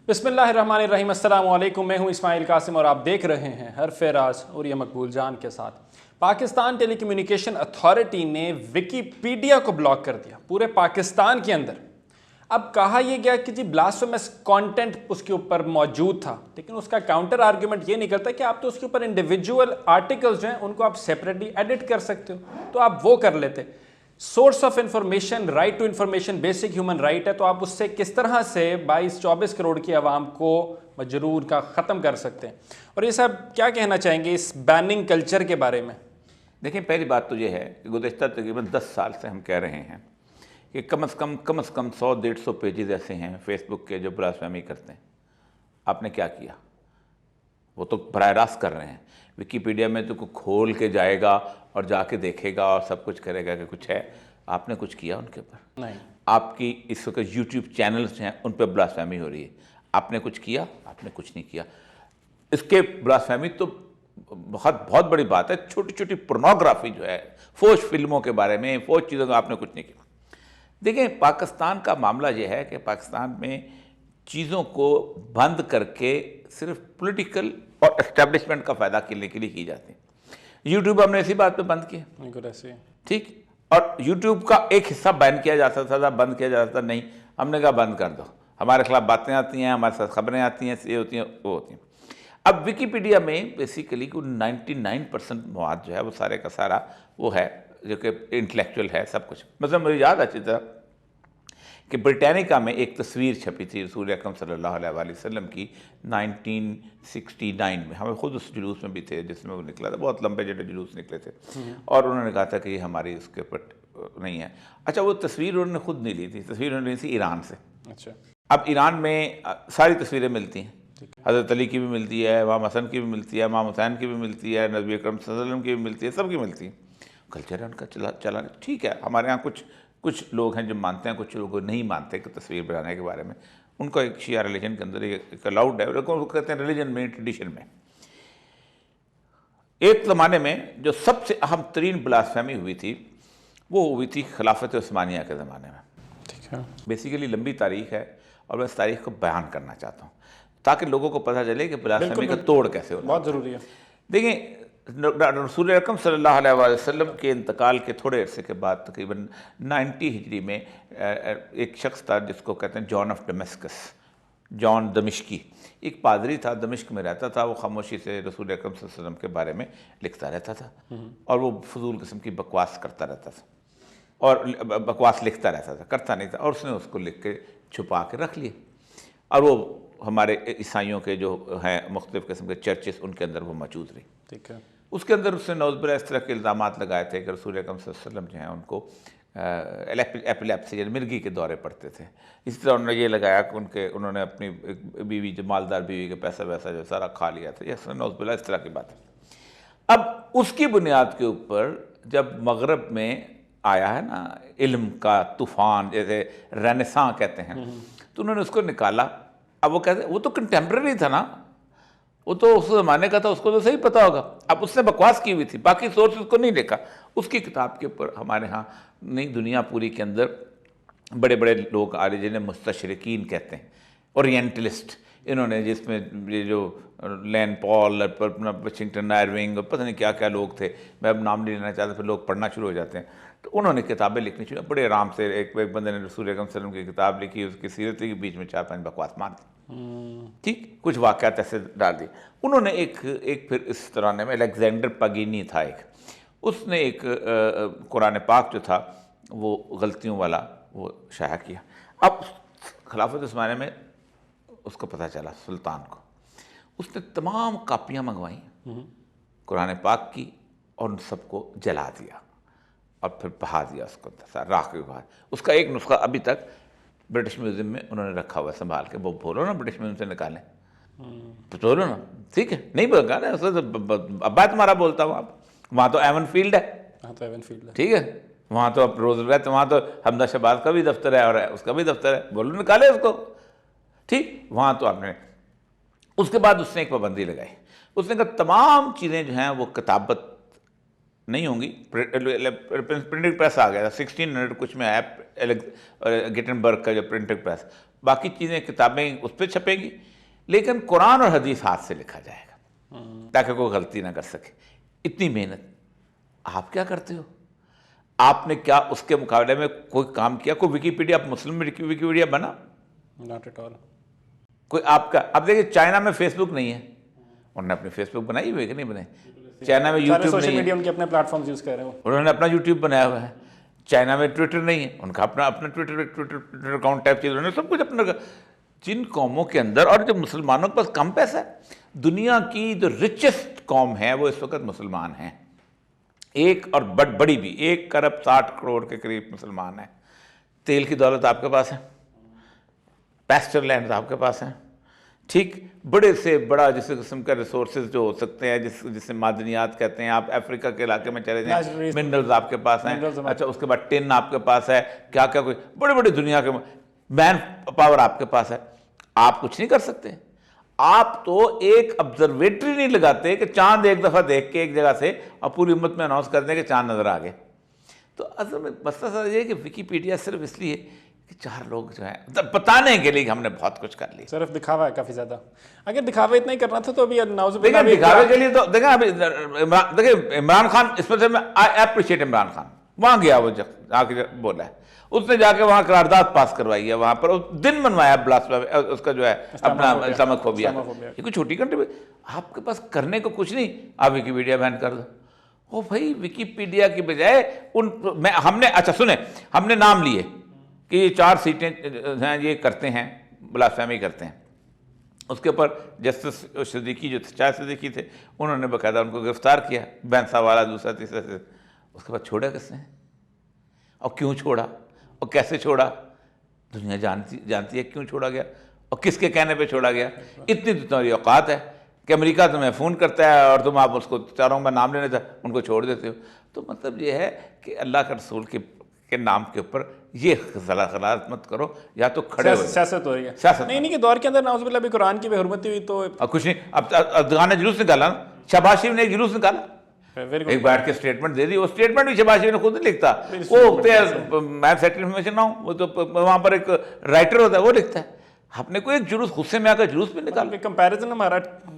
بسم اللہ الرحمن الرحیم، السلام علیکم۔ میں ہوں اسماعیل قاسم اور آپ دیکھ رہے ہیں حرف راز اور یہ مقبول جان کے ساتھ۔ پاکستان ٹیلی کمیونیکیشن اتھارٹی نے ویکیپیڈیا کو بلاک کر دیا پورے پاکستان کے اندر۔ اب کہا یہ گیا کہ جی بلاسفیمس کانٹینٹ اس کے اوپر موجود تھا، لیکن اس کا کاؤنٹر آرگیومنٹ یہ نکلتا ہے کہ آپ تو اس کے اوپر انڈیویجول آرٹیکلز جو ہیں ان کو آپ سیپریٹلی ایڈٹ کر سکتے ہو، تو آپ وہ کر لیتے۔ Source of information, right to information basic human right ہے، تو آپ اس سے کس طرح سے 22-24 کروڑ کی عوام کو مجرور کا ختم کر سکتے ہیں؟ اور یہ صاحب کیا کہنا چاہیں گے اس بیننگ کلچر کے بارے میں؟ دیکھیں، پہلی بات تو یہ ہے کہ گزشتہ تقریباً 10 سال سے ہم کہہ رہے ہیں کہ کم از کم 100-150 پیجز ایسے ہیں فیس بک کے جو بلاسفیمی کرتے ہیں۔ آپ نے کیا کیا؟ وہ تو براہ راست کر رہے ہیں۔ ویکیپیڈیا میں تو کوئی کھول کے جائے گا اور جا کے دیکھے گا اور سب کچھ کرے گا کہ کچھ ہے۔ آپ نے کچھ کیا ان کے اوپر؟ نہیں۔ آپ کی اس وقت یوٹیوب چینلز ہیں، ان پہ بلاسفیمی ہو رہی ہے۔ آپ نے کچھ کیا؟ آپ نے کچھ نہیں کیا۔ اس کے بلاسفیمی تو بہت بڑی بات ہے۔ چھوٹی چھوٹی پورنوگرافی جو ہے، فوش فلموں کے بارے میں، فوش چیزوں کا آپ نے کچھ نہیں کیا۔ دیکھیں، پاکستان کا معاملہ یہ ہے کہ پاکستان میں چیزوں کو بند کر کے صرف پولیٹیکل اور اسٹیبلشمنٹ کا فائدہ کرنے کے لیے کی جاتی ہے۔ یوٹیوب ہم نے اسی بات پہ بند کیا، ٹھیک، اور یوٹیوب کا ایک حصہ بین کیا جاتا تھا، بند کیا جاتا تھا، نہیں، ہم نے کہا بند کر دو۔ ہمارے خلاف باتیں آتی ہیں، ہمارے ساتھ خبریں آتی ہیں، یہ ہوتی ہیں، وہ ہوتی ہیں۔ اب ویکیپیڈیا میں بیسیکلی کوئی 99% مواد جو ہے وہ سارے کا سارا وہ ہے جو کہ انٹلیکچوئل ہے، سب کچھ۔ مثلا مجھے یاد اچھی طرح کہ برٹینیکا میں ایک تصویر چھپی تھی رسول اکرم صلی اللہ علیہ وآلہ وسلم کی 1969 میں۔ ہمیں خود اس جلوس میں بھی تھے جس میں وہ نکلا تھا، بہت لمبے جڑے جلوس نکلے تھے، اور انہوں نے کہا تھا کہ یہ ہماری اس کے اوپر نہیں ہے۔ اچھا، وہ تصویر انہوں نے خود نہیں لی تھی، تصویر انہوں نے لی تھی ایران سے۔ اچھا، اب ایران میں ساری تصویریں ملتی ہیں، حضرت علی کی بھی ملتی ہے، امام حسن کی بھی ملتی ہے، امام حسین کی بھی ملتی ہے، نبی اکرم صلی اللہ علیہ وسلم کی بھی ملتی ہے، سب کی ملتی ہے۔ کلچر ہے ان کا چلا ٹھیک ہے۔ ہمارے ہاں کچھ لوگ ہیں جو مانتے ہیں، کچھ لوگ نہیں مانتے کہ تصویر بنانے کے بارے میں۔ ان کا ایک شیعہ ریلیجن کے اندر ایک الاؤڈ ہے، وہ کہتے ہیں ریلیجن میں، ٹریڈیشن میں۔ ایک زمانے میں جو سب سے اہم ترین بلاسفیمی ہوئی تھی وہ ہوئی تھی خلافت عثمانیہ کے زمانے میں۔ ٹھیک ہے، بیسیکلی لمبی تاریخ ہے اور میں اس تاریخ کو بیان کرنا چاہتا ہوں تاکہ لوگوں کو پتہ چلے کہ بلاسفیمی کا توڑ کیسے ہونا۔ بہت ضروری ہے۔ دیکھیں، رسول اکرم صلی اللہ علیہ وآلہ وسلم کے انتقال کے تھوڑے عرصے کے بعد تقریباً 90 ہجری میں ایک شخص تھا جس کو کہتے ہیں جان آف ڈیمسکس، جان دمشقی، ایک پادری تھا، دمشق میں رہتا تھا۔ وہ خاموشی سے رسول اکرم صلی اللہ علیہ وسلم کے بارے میں لکھتا رہتا تھا اور وہ فضول قسم کی بکواس کرتا رہتا تھا، اور بکواس لکھتا رہتا تھا، کرتا نہیں تھا، اور اس نے اس کو لکھ کے چھپا کے رکھ لیا، اور وہ ہمارے عیسائیوں کے جو ہیں مختلف قسم کے چرچز ان کے اندر وہ موجود رہی۔ ٹھیک ہے، اس کے اندر اس نے نعوذ باللہ اس طرح کے الزامات لگائے تھے کہ رسول اکرم صلی اللہ علیہ وسلم جو ہیں ان کو ایپیلیپسی یعنی مرگی کے دورے پڑتے تھے۔ اسی طرح انہوں نے یہ لگایا کہ انہوں نے اپنی بیوی، جو مالدار بیوی کے پیسہ ویسا جو سارا کھا لیا تھا، یہ نعوذ باللہ اس طرح کی بات ہے۔ اب اس کی بنیاد کے اوپر جب مغرب میں آیا ہے نا علم کا طوفان، جیسے رینیساں کہتے ہیں، تو انہوں نے اس کو نکالا۔ اب وہ کہتے ہیں وہ تو کنٹمپریری تھا نا، وہ تو اس زمانے کا تھا، اس کو تو صحیح پتہ ہوگا۔ اب اس نے بکواس کی ہوئی تھی، باقی سورسز کو نہیں دیکھا۔ اس کی کتاب کے اوپر ہمارے ہاں نہیں، دنیا پوری کے اندر بڑے بڑے لوگ آ رہے جنہیں مستشرقین کہتے ہیں، اورینٹلسٹ، انہوں نے جس میں یہ جو لین پال، واشنگٹن آئرونگ اور پتہ نہیں کیا کیا لوگ تھے، میں اب نام نہیں لینا چاہتا، پھر لوگ پڑھنا شروع ہو جاتے ہیں، تو انہوں نے کتابیں لکھنی شروع، بڑے آرام سے۔ ایک بندے نے رسول اکرم صلی اللہ علیہ وسلم کی کتاب لکھی، اس کی سیرت کے بیچ میں 4-5 بکواس مار دی، ٹھیک، کچھ واقعات ایسے ڈال دی۔ انہوں نے ایک پھر اس طرح میں الیگزینڈر پگینی تھا ایک، اس نے ایک قرآن پاک جو تھا وہ غلطیوں والا وہ شائع کیا۔ اب خلافت عثمانیہ میں اس کو پتہ چلا، سلطان کو، اس نے تمام کاپیاں منگوائیں قرآن پاک کی اور ان سب کو جلا دیا اور پھر بہا دیا اس کو راکھ کے باہر۔ اس کا ایک نسخہ ابھی تک برٹش میوزیم میں انہوں نے رکھا ہوا ہے سنبھال کے۔ وہ بولو نا برٹش میوزیم سے نکالیں، بولو نا، ٹھیک ہے، نہیں بولتا نا، ابا تمہارا بولتا ہوں۔ اب وہاں تو ایون فیلڈ ہے، ٹھیک ہے، وہاں تو اب روزویلٹ، وہاں تو حمدہ شہباز کا بھی دفتر ہے اور اس کا بھی دفتر ہے، بولو نکالے اس کو، ٹھیک۔ وہاں تو آپ نے، اس کے بعد اس نے ایک پابندی لگائی، اس نے کہا تمام چیزیں جو ہیں وہ کتابت نہیں ہوں گی۔ پرنٹنگ پریس آ گیا تھا 1600 کچھ میں آیا، گٹنبرگ کا جو پرنٹنگ پریس، باقی چیزیں کتابیں اس پہ چھپیں گی، لیکن قرآن اور حدیث ہاتھ سے لکھا جائے گا تاکہ کوئی غلطی نہ کر سکے. اتنی محنت آپ کیا کرتے ہو؟ آپ نے کیا اس کے مقابلے میں کوئی کام کیا؟ کوئی ویکیپیڈیا مسلم ویکیپیڈیا بنا؟ Not at all. کوئی آپ کا اب دیکھیے چائنا میں فیس بک نہیں ہے، انہوں نے اپنی فیس بک بنائی ہوئی ہے کہ نہیں بنائی؟ چائنا میں یوٹیوب سوشل نہیں ہے، میڈیا ان کے اپنے پلیٹ فارمز یوز کر رہے ہیں. انہوں نے اپنا یوٹیوب بنایا ہوا ہے. چائنا میں ٹویٹر نہیں ہے، ان کا اپنا ٹویٹر اکاؤنٹ ٹائپ چیز، انہوں نے سب کچھ اپنا. جن قوموں کے اندر، اور جب مسلمانوں کے پاس کم پیسہ ہے، دنیا کی جو رچسٹ قوم ہے وہ اس وقت مسلمان ہیں. ایک اور بڑی بھی 1 ارب 60 کروڑ کے قریب مسلمان ہیں. تیل کی دولت آپ کے پاس ہے، پیسچر لینڈ آپ کے پاس ہیں، ٹھیک، بڑے سے بڑا جس قسم کا ریسورسز جو ہو سکتے ہیں جسے معدنیات کہتے ہیں. آپ افریقہ کے علاقے میں چلے جائیں، منرلز آپ کے پاس ہیں. اچھا اس کے بعد ٹن آپ کے پاس ہے، کیا کوئی بڑے دنیا کے مین پاور آپ کے پاس ہے. آپ کچھ نہیں کر سکتے. آپ تو ایک آبزرویٹری نہیں لگاتے کہ چاند ایک دفعہ دیکھ کے ایک جگہ سے اور پوری امت میں اناؤنس کر دیں کہ چاند نظر آ گئے. تو اصل میں مسئلہ سر یہ ہے کہ ویکیپیڈیا صرف اس لیے کہ 4 لوگ جو ہیں بتانے کے لیے ہم نے بہت کچھ کر لیا. صرف دکھاوا ہے کافی زیادہ. اگر دکھاوا اتنا ہی کرنا تھا تو ابھی نعوذ باللہ دیکھیں دکھاوے کے لیے تو دیکھیں ابھی دیکھیں عمران خان، اس میں سے میں آئی اپریشیٹ عمران خان، وہاں گیا وہ جا کے بولا ہے، اس نے جا کے وہاں قرارداد پاس کروائی ہے، وہاں پر دن منوایا اس کا جو ہے اپنا اسلامک فوبیا. یہ کوئی چھوٹی کنٹری، آپ کے پاس کرنے کو کچھ نہیں، آپ ویکیپیڈیا بین کر دو. او بھائی ویکیپیڈیا کی بجائے ہم نے اچھا سنیں، ہم نے نام لیے کہ یہ 4 سیٹیں ہیں، یہ کرتے ہیں بلاسفیمی کرتے ہیں. اس کے اوپر جسٹس صدیقی جو چاہے صدیقی تھے، انہوں نے باقاعدہ ان کو گرفتار کیا، بینسا والا دوسرا تیسرا سے. اس کے بعد چھوڑا کس نے، اور کیوں چھوڑا، اور کیسے چھوڑا؟ دنیا جانتی ہے کیوں چھوڑا گیا اور کس کے کہنے پہ چھوڑا گیا. اتنی تو تمہاری اوقات ہے کہ امریکہ تمہیں فون کرتا ہے اور تم آپ اس کو چاروں کا نام لینے تھا ان کو چھوڑ دیتے ہو. تو مطلب یہ ہے کہ اللہ کے رسول کے نام کے اوپر یہ غلط مت کرو، یا تو کھڑے ہو. سیاست ہو رہی ہے. سیاست نہیں کے دور کے اندر نعوذ باللہ بھی قرآن کی بے حرمتی ہوئی تو اب کچھ نہیں. اب اردگان نے جلوس نکالا نا، شہباز شریف نے ایک جلوس نکالا، ایک بیٹھ کے اسٹیٹمنٹ دے دی. وہ اسٹیٹمنٹ بھی شہباز شریف نے خود نہیں لکھتا، وہ ہوتے ہیں میں سیٹل انفارمیشن نہ ہوں، وہ تو وہاں پر ایک رائٹر ہوتا ہے وہ لکھتا ہے. آپ نے کوئی ایک جلوس غصے میں آ کر جلوس بھی نکالا. کمپیریزن ہمارا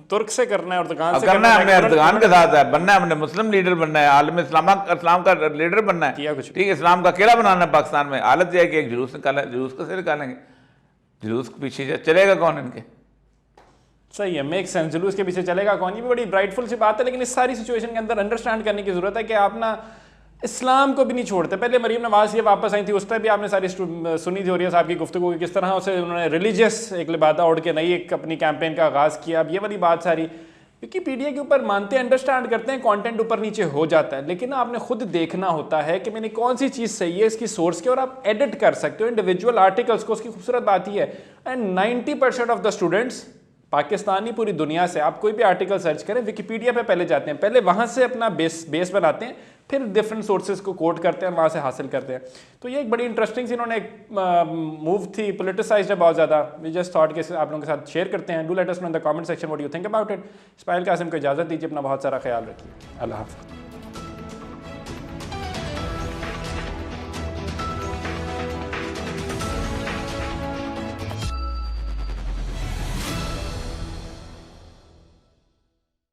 ترک سے کرنا ہے، اردگان سے کرنا ہے، ہم نے اردگان کے ساتھ ہے بننا ہے، ہم نے مسلم لیڈر بننا ہے، عالم اسلام کا لیڈر بننا ہے، ٹھیک ہے، اسلام کا اکیلا بنانا ہے پاکستان میں. حالت یہ ہے کہ ایک جلوس نکالا، جلوس کیسے نکالیں گے؟ جلوس کے پیچھے چلے گا کون ان کے؟ صحیح ہے، میک سینس. جلوس کے پیچھے چلے گا کون؟ یہ بھی بڑی برائٹ فل سی بات ہے، لیکن اس ساری سچویشن کے اندر انڈرسٹینڈ کرنے کی ضرورت ہے کہ آپ نا اسلام کو بھی نہیں چھوڑتے. پہلے مریم نواز یہ واپس آئی تھی، اس پہ بھی آپ نے ساری سنی تھی اوریہ صاحب کی گفتگو کی، کس طرح اسے انہوں نے ریلیجیس ایک لبادہ اوڑھ کے نئی ایک اپنی کیمپین کا آغاز کیا. اب یہ والی بات ساری ویکیپیڈیا کے اوپر مانتے ہیں، انڈرسٹینڈ کرتے ہیں، کانٹینٹ اوپر نیچے ہو جاتا ہے، لیکن آپ نے خود دیکھنا ہوتا ہے کہ میں نے کون سی چیز صحیح ہے اس کی سورس کے، اور آپ ایڈٹ کر سکتے ہو انڈیویجول آرٹیکلس کو. اس کی خوبصورت بات یہ ہے، and 90% of the students Pakistani پوری دنیا سے، آپ کوئی بھی آرٹیکل سرچ کریں ویکیپیڈیا پہ پہلے جاتے ہیں، پہلے وہاں سے اپنا بیس بناتے ہیں، پھر ڈفرینٹ سورسز کو کوٹ کرتے ہیں اور وہاں سے حاصل کرتے ہیں. تو یہ ایک بڑی انٹرسٹنگ سی انہوں نے ایک موو تھی، پولیٹیسائزڈ ہے بہت زیادہ. وی جسٹ تھاٹ کہ آپ لوگوں کے ساتھ شیئر کرتے ہیں. Do let us know in the comment section what you think about it. Ismail Qasim کو اجازت دیجیے، اپنا بہت سارا خیال رکھیے. اللہ حافظ.